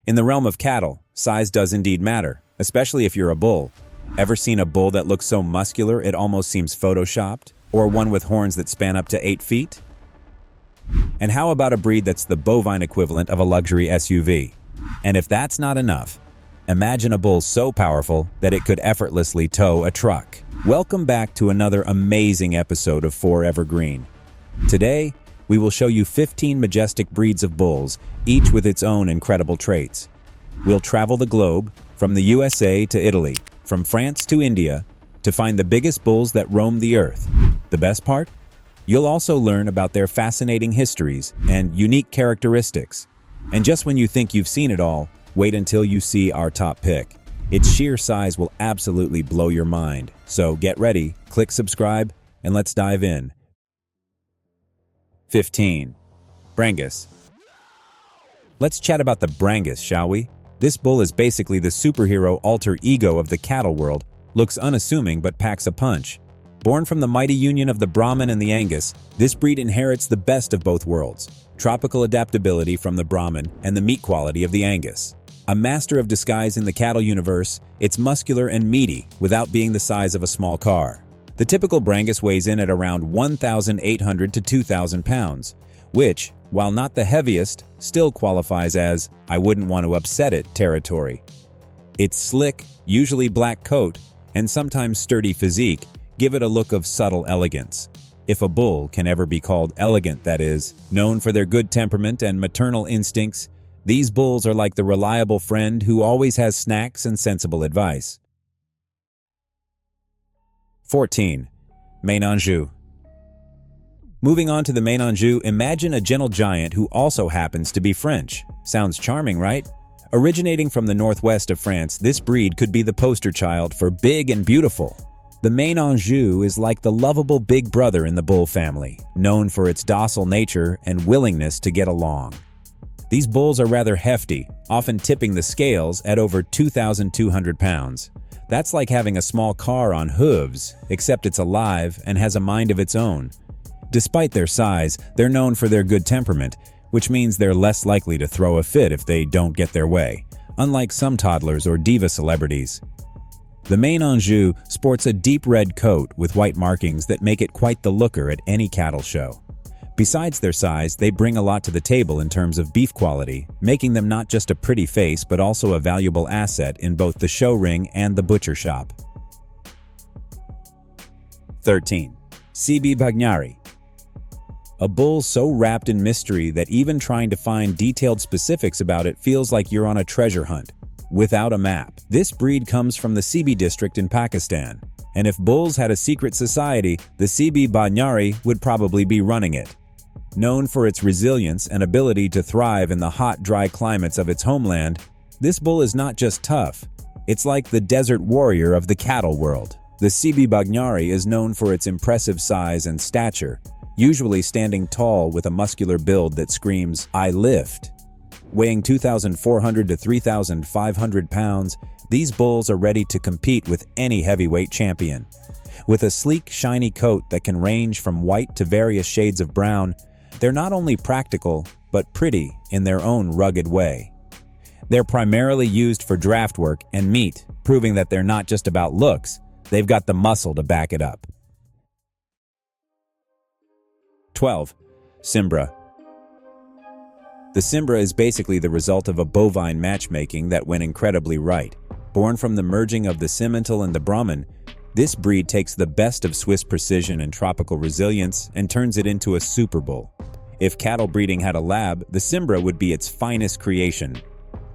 In the realm of cattle, size does indeed matter, especially if you're a bull. Ever seen a bull that looks so muscular it almost seems photoshopped? Or one with horns that span up to 8 feet? And how about a breed that's the bovine equivalent of a luxury SUV? And if that's not enough, imagine a bull so powerful that it could effortlessly tow a truck. Welcome back to another amazing episode of Forever Green. Today, we will show you 15 majestic breeds of bulls, each with its own incredible traits. We'll travel the globe, from the USA to Italy, from France to India, to find the biggest bulls that roam the earth. The best part? You'll also learn about their fascinating histories and unique characteristics. And just when you think you've seen it all, wait until you see our top pick. Its sheer size will absolutely blow your mind. So get ready, click subscribe, and let's dive in. 15. Brangus. Let's chat about the Brangus, shall we? This bull is basically the superhero alter ego of the cattle world, looks unassuming but packs a punch. Born from the mighty union of the Brahman and the Angus, this breed inherits the best of both worlds: tropical adaptability from the Brahman and the meat quality of the Angus. A master of disguise in the cattle universe, it's muscular and meaty without being the size of a small car. The typical Brangus weighs in at around 1,800 to 2,000 pounds, which, while not the heaviest, still qualifies as "I wouldn't want to upset it" territory. Its slick, usually black coat, and sometimes sturdy physique give it a look of subtle elegance. If a bull can ever be called elegant, that is, known for their good temperament and maternal instincts, these bulls are like the reliable friend who always has snacks and sensible advice. 14. Ménageux. Moving on to the Ménageux, imagine a gentle giant who also happens to be French. Sounds charming, right? Originating from the northwest of France, this breed could be the poster child for big and beautiful. The Ménageux is like the lovable big brother in the bull family, known for its docile nature and willingness to get along. These bulls are rather hefty, often tipping the scales at over 2,200 pounds. That's like having a small car on hooves, except it's alive and has a mind of its own. Despite their size, they're known for their good temperament, which means they're less likely to throw a fit if they don't get their way, unlike some toddlers or diva celebrities. The Ménageux sports a deep red coat with white markings that make it quite the looker at any cattle show. Besides their size, they bring a lot to the table in terms of beef quality, making them not just a pretty face but also a valuable asset in both the show ring and the butcher shop. 13. CB Bagnari. A bull so wrapped in mystery that even trying to find detailed specifics about it feels like you're on a treasure hunt without a map. This breed comes from the CB district in Pakistan, and if bulls had a secret society, the CB Bagnari would probably be running it. Known for its resilience and ability to thrive in the hot, dry climates of its homeland, this bull is not just tough. It's like the desert warrior of the cattle world. The CB Bagnari is known for its impressive size and stature, usually standing tall with a muscular build that screams, "I lift." Weighing 2,400 to 3,500 pounds, these bulls are ready to compete with any heavyweight champion. With a sleek, shiny coat that can range from white to various shades of brown, they're not only practical, but pretty in their own rugged way. They're primarily used for draft work and meat, proving that they're not just about looks, they've got the muscle to back it up. 12. Cimbra. The Cimbra is basically the result of a bovine matchmaking that went incredibly right. Born from the merging of the Simmental and the Brahman, this breed takes the best of Swiss precision and tropical resilience and turns it into a super bull. If cattle breeding had a lab, the Cimbra would be its finest creation.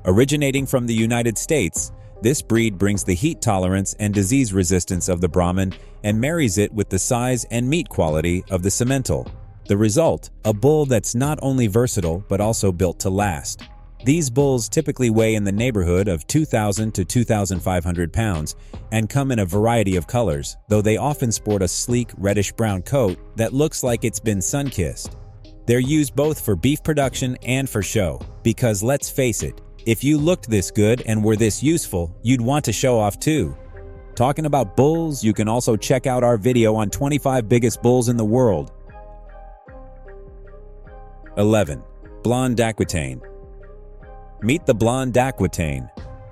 Originating from the United States, this breed brings the heat tolerance and disease resistance of the Brahman and marries it with the size and meat quality of the Simmental. The result, a bull that's not only versatile but also built to last. These bulls typically weigh in the neighborhood of 2,000 to 2,500 pounds and come in a variety of colors, though they often sport a sleek reddish-brown coat that looks like it's been sun-kissed. They're used both for beef production and for show, because let's face it, if you looked this good and were this useful, you'd want to show off too. Talking about bulls, you can also check out our video on 25 biggest bulls in the world. 11. Blonde d'Aquitaine. Meet the blonde Aquitaine,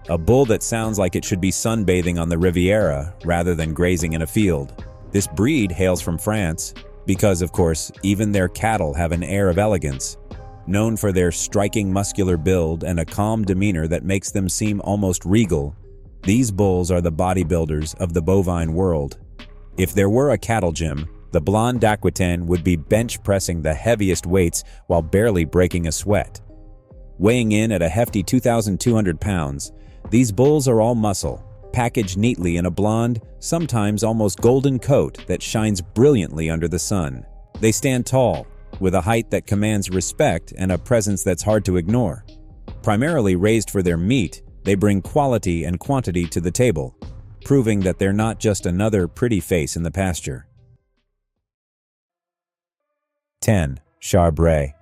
a bull that sounds like it should be sunbathing on the Riviera rather than grazing in a field. This breed hails from France because, of course, even their cattle have an air of elegance. Known for their striking muscular build and a calm demeanor that makes them seem almost regal, these bulls are the bodybuilders of the bovine world. If there were a cattle gym, the blonde Aquitaine would be bench pressing the heaviest weights while barely breaking a sweat. Weighing in at a hefty 2,200 pounds, these bulls are all muscle, packaged neatly in a blonde, sometimes almost golden coat that shines brilliantly under the sun. They stand tall, with a height that commands respect and a presence that's hard to ignore. Primarily raised for their meat, they bring quality and quantity to the table, proving that they're not just another pretty face in the pasture. 10. Charbret.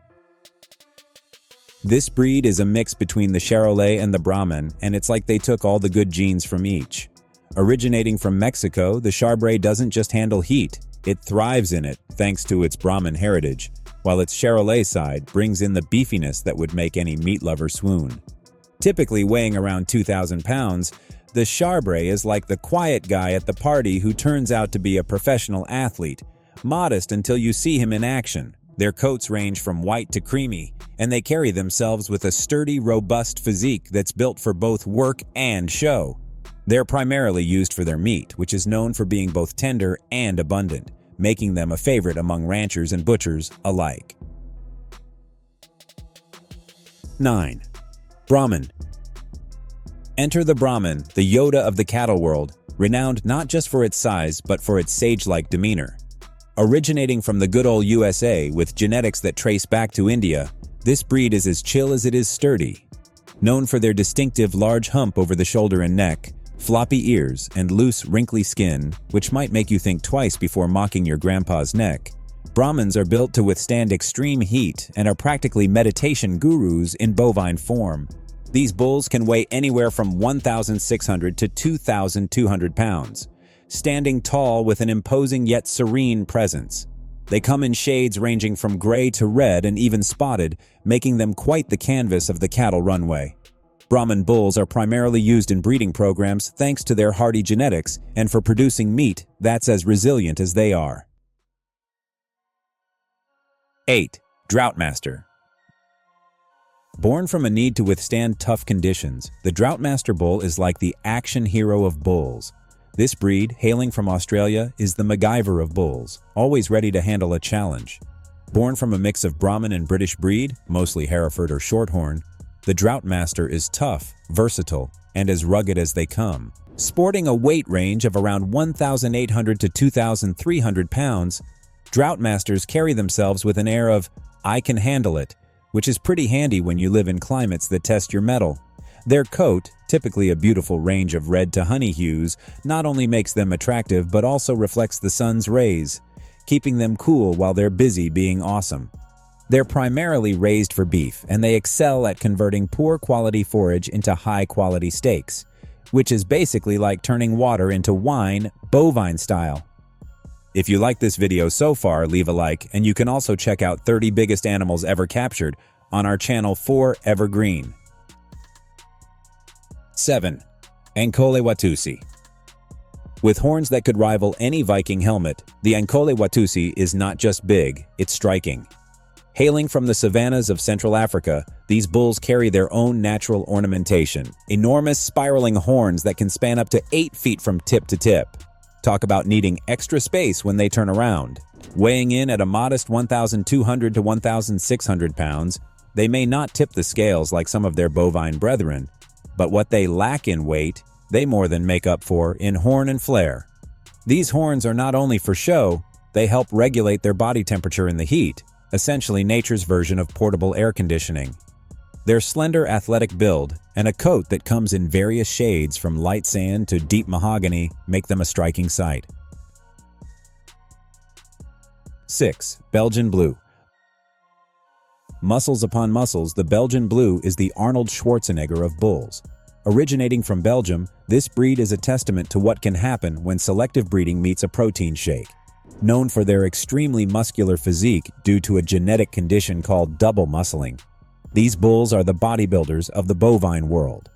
This breed is a mix between the Charolais and the Brahman, and it's like they took all the good genes from each. Originating from Mexico, the Charbret doesn't just handle heat, it thrives in it thanks to its Brahman heritage, while its Charolais side brings in the beefiness that would make any meat lover swoon. Typically weighing around 2,000 pounds, the Charbret is like the quiet guy at the party who turns out to be a professional athlete, modest until you see him in action. Their coats range from white to creamy, and they carry themselves with a sturdy, robust physique that's built for both work and show. They're primarily used for their meat, which is known for being both tender and abundant, making them a favorite among ranchers and butchers alike. 9. Brahman. Enter the Brahman, the Yoda of the cattle world, renowned not just for its size but for its sage-like demeanor. Originating from the good old USA with genetics that trace back to India, this breed is as chill as it is sturdy. Known for their distinctive large hump over the shoulder and neck, floppy ears, and loose, wrinkly skin, which might make you think twice before mocking your grandpa's neck, Brahmans are built to withstand extreme heat and are practically meditation gurus in bovine form. These bulls can weigh anywhere from 1,600 to 2,200 pounds, standing tall with an imposing yet serene presence. They come in shades ranging from gray to red and even spotted, making them quite the canvas of the cattle runway. Brahman bulls are primarily used in breeding programs thanks to their hardy genetics and for producing meat that's as resilient as they are. 8. Droughtmaster. Born from a need to withstand tough conditions, the Droughtmaster bull is like the action hero of bulls. This breed, hailing from Australia, is the MacGyver of bulls, always ready to handle a challenge. Born from a mix of Brahman and British breed, mostly Hereford or Shorthorn, the Droughtmaster is tough, versatile, and as rugged as they come. Sporting a weight range of around 1,800 to 2,300 pounds, Droughtmasters carry themselves with an air of, "I can handle it," which is pretty handy when you live in climates that test your mettle. Their coat, typically a beautiful range of red to honey hues, not only makes them attractive but also reflects the sun's rays, keeping them cool while they're busy being awesome. They're primarily raised for beef, and they excel at converting poor quality forage into high quality steaks, which is basically like turning water into wine, bovine style. If you like this video so far, leave a like, and you can also check out 30 biggest animals ever captured on our channel for Evergreen. 7. Ankole Watusi. With horns that could rival any Viking helmet, the Ankole Watusi is not just big, it's striking. Hailing from the savannas of Central Africa, these bulls carry their own natural ornamentation, enormous spiraling horns that can span up to 8 feet from tip to tip. Talk about needing extra space when they turn around. Weighing in at a modest 1,200 to 1,600 pounds, they may not tip the scales like some of their bovine brethren, but what they lack in weight, they more than make up for in horn and flare. These horns are not only for show, they help regulate their body temperature in the heat, essentially nature's version of portable air conditioning. Their slender athletic build and a coat that comes in various shades from light sand to deep mahogany make them a striking sight. 6. Belgian Blue. Muscles upon muscles, the Belgian Blue is the Arnold Schwarzenegger of bulls. Originating from Belgium, this breed is a testament to what can happen when selective breeding meets a protein shake. Known for their extremely muscular physique due to a genetic condition called double muscling, These bulls are the bodybuilders of the bovine world.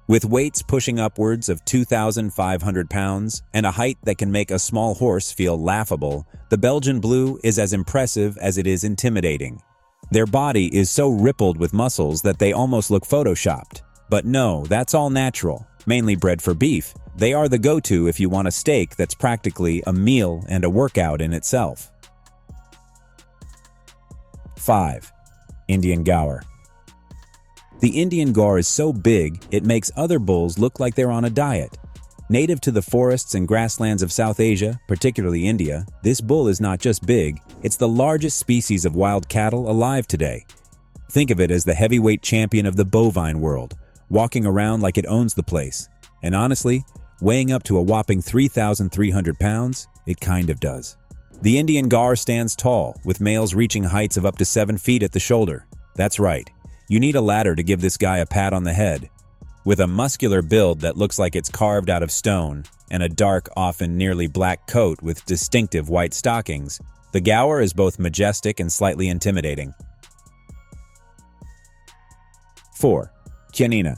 With weights pushing upwards of 2,500 pounds and a height that can make a small horse feel laughable, the Belgian Blue is as impressive as it is intimidating. Their body is so rippled with muscles that they almost look photoshopped. But no, that's all natural, mainly bred for beef. They are the go-to if you want a steak that's practically a meal and a workout in itself. 5. Indian Gaur. The Indian Gaur is so big, it makes other bulls look like they're on a diet. Native to the forests and grasslands of South Asia, particularly India, this bull is not just big, it's the largest species of wild cattle alive today. Think of it as the heavyweight champion of the bovine world, walking around like it owns the place. And honestly, weighing up to a whopping 3,300 pounds, it kind of does. The Indian Gaur stands tall, with males reaching heights of up to 7 feet at the shoulder. That's right. You need a ladder to give this guy a pat on the head. With a muscular build that looks like it's carved out of stone, and a dark, often nearly black coat with distinctive white stockings, the Gaur is both majestic and slightly intimidating. 4. Chianina.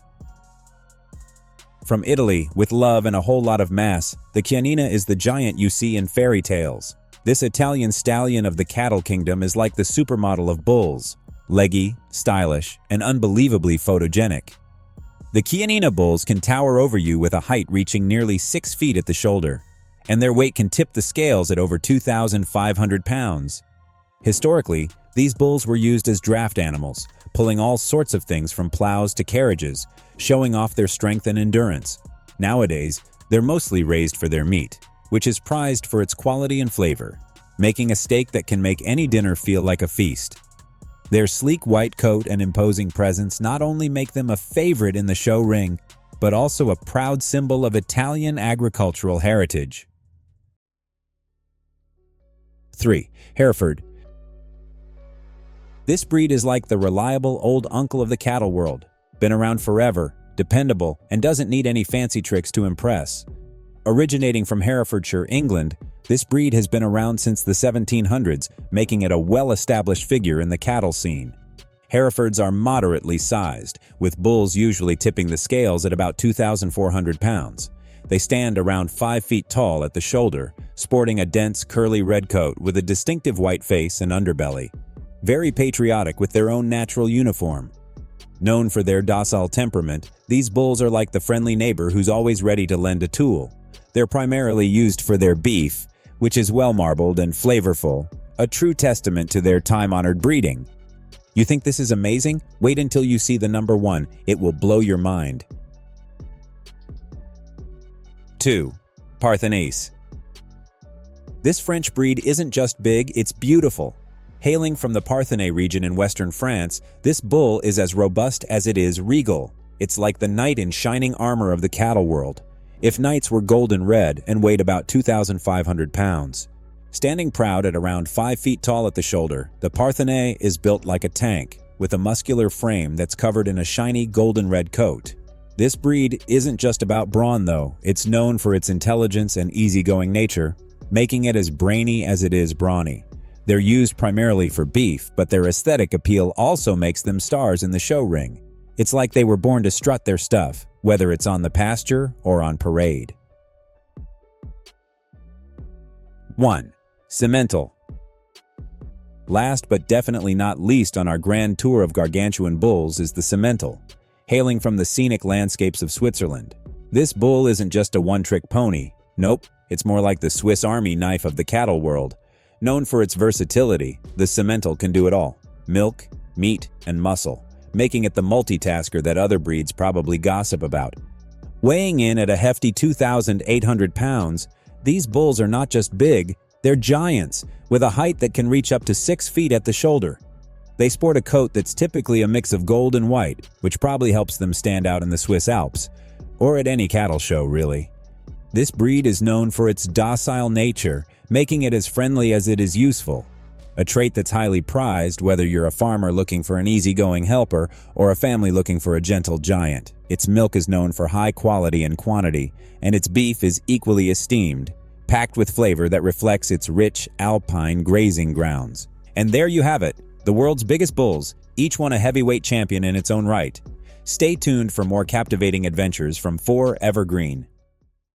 From Italy, with love and a whole lot of mass, the Chianina is the giant you see in fairy tales. This Italian stallion of the cattle kingdom is like the supermodel of bulls. Leggy, stylish, and unbelievably photogenic. The Chianina bulls can tower over you with a height reaching nearly 6 feet at the shoulder, and their weight can tip the scales at over 2,500 pounds. Historically, these bulls were used as draft animals, pulling all sorts of things from plows to carriages, showing off their strength and endurance. Nowadays, they're mostly raised for their meat, which is prized for its quality and flavor, making a steak that can make any dinner feel like a feast. Their sleek white coat and imposing presence not only make them a favorite in the show ring, but also a proud symbol of Italian agricultural heritage. 3. Hereford. This breed is like the reliable old uncle of the cattle world. Been around forever, dependable, and doesn't need any fancy tricks to impress. Originating from Herefordshire, England, this breed has been around since the 1700s, making it a well-established figure in the cattle scene. Herefords are moderately sized, with bulls usually tipping the scales at about 2,400 pounds. They stand around 5 feet tall at the shoulder, sporting a dense, curly red coat with a distinctive white face and underbelly. Very patriotic with their own natural uniform. Known for their docile temperament, these bulls are like the friendly neighbor who's always ready to lend a tool. They're primarily used for their beef, which is well-marbled and flavorful, a true testament to their time-honored breeding. You think this is amazing? Wait until you see the number 1. It will blow your mind. 2. Parthenaise. This French breed isn't just big, it's beautiful. Hailing from the Parthenay region in western France, this bull is as robust as it is regal. It's like the knight in shining armor of the cattle world. If knights were golden red and weighed about 2,500 pounds. Standing proud at around 5 feet tall at the shoulder, the Parthenay is built like a tank, with a muscular frame that's covered in a shiny golden red coat. This breed isn't just about brawn though, it's known for its intelligence and easygoing nature, making it as brainy as it is brawny. They're used primarily for beef, but their aesthetic appeal also makes them stars in the show ring. It's like they were born to strut their stuff, whether it's on the pasture or on parade. 1. Simmental. Last but definitely not least on our grand tour of gargantuan bulls is the Simmental, hailing from the scenic landscapes of Switzerland. This bull isn't just a one-trick pony. Nope, it's more like the Swiss Army knife of the cattle world. Known for its versatility, the Simmental can do it all: milk, meat, and muscle, making it the multitasker that other breeds probably gossip about. Weighing in at a hefty 2,800 pounds, these bulls are not just big, they're giants, with a height that can reach up to 6 feet at the shoulder. They sport a coat that's typically a mix of gold and white, which probably helps them stand out in the Swiss Alps, or at any cattle show, really. This breed is known for its docile nature, making it as friendly as it is useful. A trait that's highly prized whether you're a farmer looking for an easygoing helper or a family looking for a gentle giant. Its milk is known for high quality and quantity, and its beef is equally esteemed, packed with flavor that reflects its rich, alpine grazing grounds. And there you have it, The world's biggest bulls, each one a heavyweight champion in its own right. Stay tuned for more captivating adventures from 4 Evergreen.